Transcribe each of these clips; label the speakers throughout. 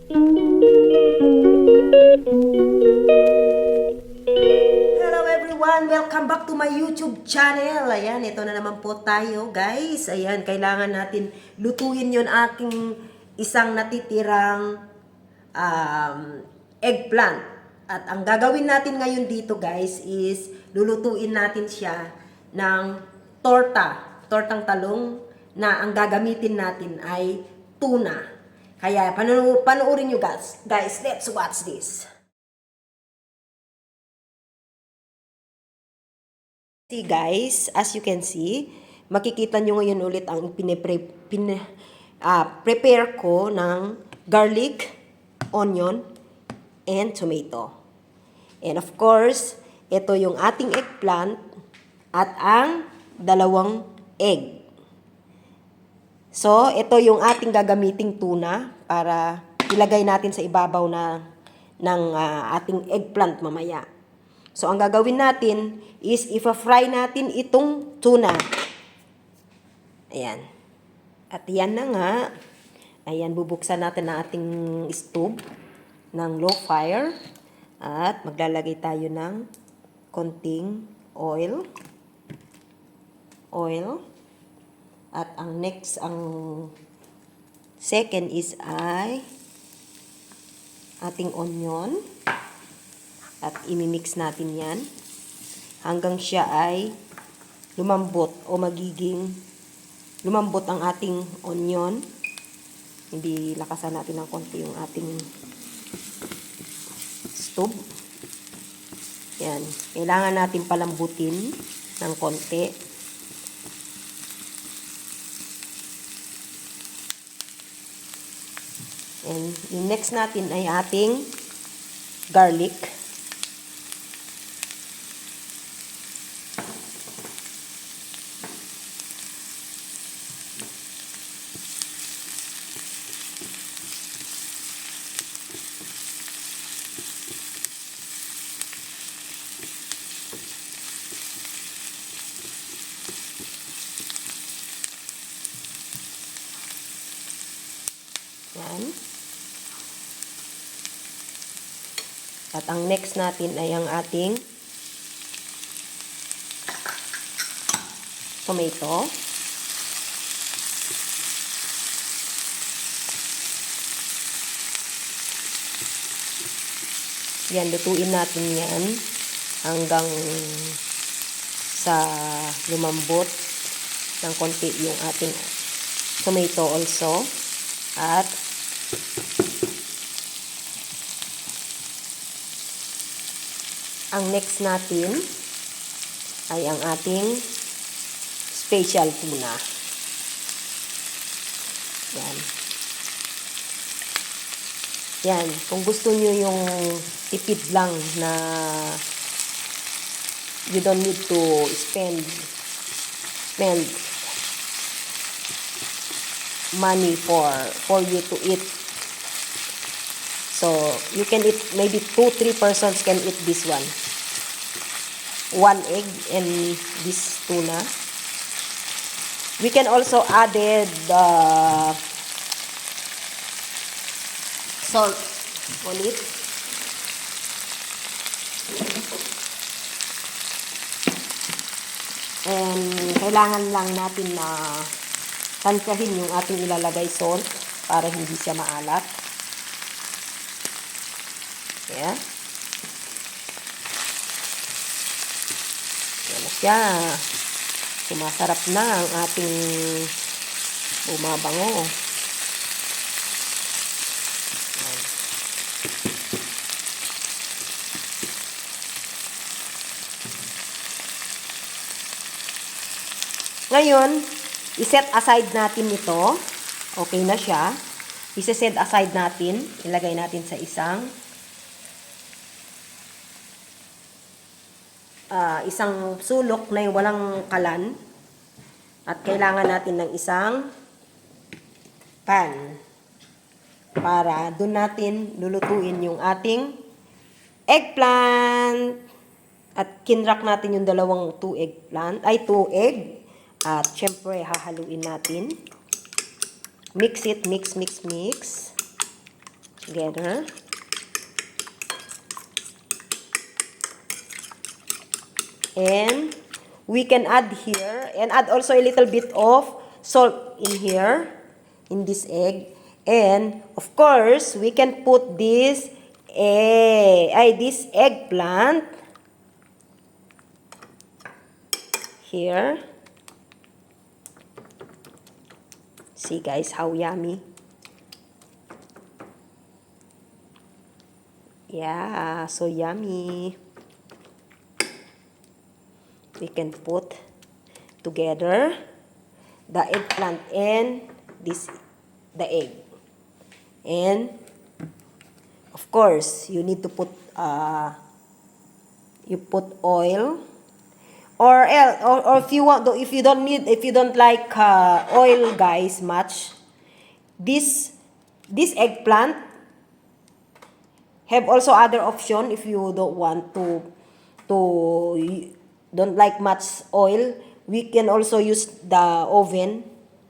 Speaker 1: Hello everyone! Welcome back to my YouTube channel. Ayan, ito na naman po tayo guys. Ayan, kailangan natin lutuin yon aking isang natitirang eggplant. At ang gagawin natin ngayon dito guys is lulutuin natin siya ng tortang talong na ang gagamitin natin ay tuna. Kaya panoorin nyo guys. Guys, let's watch this. See guys, as you can see, makikita nyo ngayon ulit ang prepare ko ng garlic, onion, and tomato. And of course, ito yung ating eggplant at ang dalawang egg. So, ito yung ating gagamiting tuna para ilagay natin sa ibabaw ng ating eggplant mamaya. So, ang gagawin natin is ipa-fry natin itong tuna. Ayan. At yan na nga. Ayan, bubuksan natin ang ating stove ng low fire. At maglalagay tayo ng konting oil. At ang second is ay ating onion. At imimix natin yan hanggang siya ay lumambot o magiging lumambot ang ating onion. Hindi lakasan natin ng konti yung ating stove. Yan. Kailangan natin palambutin ng konti. And yung next natin ay ating garlic. Yan. At ang next natin ay ang ating tomato. Yan, lutuin natin yan hanggang sa lumambot ng konti yung ating tomato also. At ang next natin ay ang ating special tuna. Yan. Yan. Kung gusto nyo yung tipid lang na you don't need to spend money for you to eat. So, you can eat, maybe 2-3 persons can eat this one. 1 egg and this tuna. We can also add the salt on it. And kailangan lang natin na tansyahin yung ating ilalagay salt para hindi siya maalat. Yeah. Yan na siya. Sumasarap na ang ating bumabango. Yan. Ngayon, iset aside natin ito. Okay na siya. Iset aside natin. Ilagay natin sa isang sulok na walang kalan. At kailangan natin ng isang pan para doon natin lulutuin yung ating eggplant. At kinrak natin yung dalawang 2 egg. At syempre hahaluin natin. Mix it, mix. together. And we can add here, and add also a little bit of salt in here, in this egg. And of course, we can put this eggplant here. See guys, how yummy. Yeah, so yummy. We can put together the eggplant and the egg. And of course, you need to put oil, or if you want, if you don't like oil guys much, this eggplant have also other option. If you don't want to don't like much oil, we can also use the oven.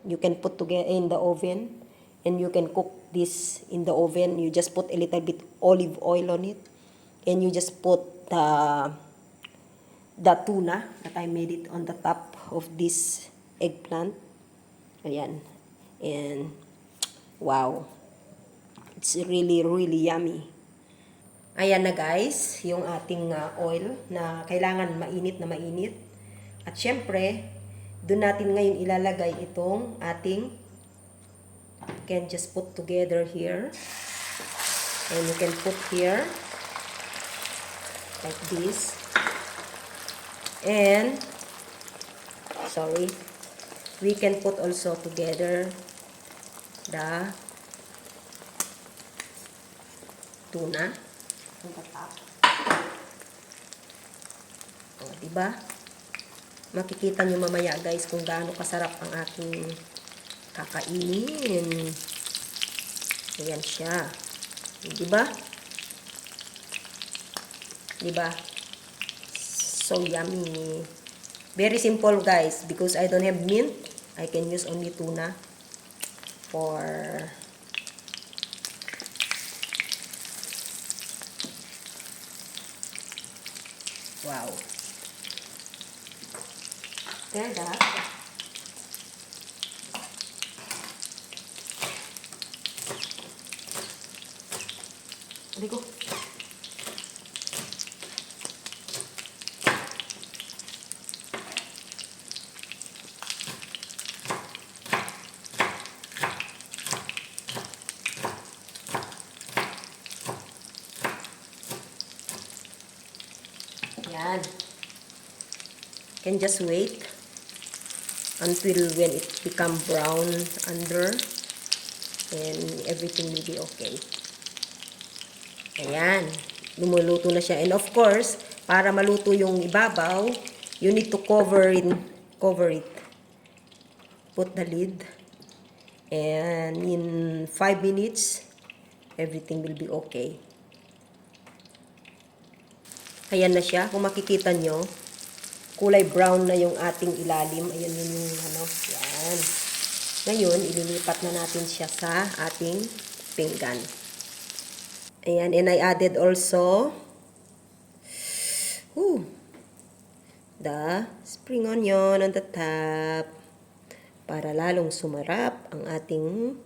Speaker 1: You can put together in the oven, and you can cook this in the oven. You just put a little bit olive oil on it, and you just put the tuna that I made it on the top of this eggplant. Ayan. And wow, it's really yummy. Ayan na guys, yung ating oil na kailangan mainit na mainit. At syempre, doon natin ngayon ilalagay itong ating, you can just put together here. And you can put here, like this. And, sorry, we can put also together the tuna on the top. O, diba? Makikita nyo mamaya guys kung gaano kasarap ang ating kakainin. Ayan siya. Diba? Diba? So yummy. Very simple guys, because I don't have mint. I can use only tuna for wow. There that. There go. Yan. Can just wait until when it become brown under, and everything will be okay. Ayan. Lumuluto na siya. And of course, para maluto yung ibabaw, you need to cover it. Put the lid. And in 5 minutes, everything will be okay. Ayan na siya. Kung makikita nyo, kulay brown na yung ating ilalim. Ayan yun yung ano. Yan. Ngayon, ililipat na natin siya sa ating pinggan. Ayan. And I added also the spring onion on the top para lalong sumarap ang ating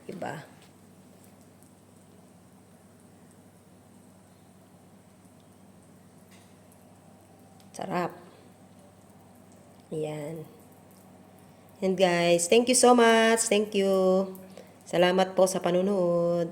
Speaker 1: iba. Sarap. Ayan. And guys, thank you so much. Thank you. Salamat po sa panunod.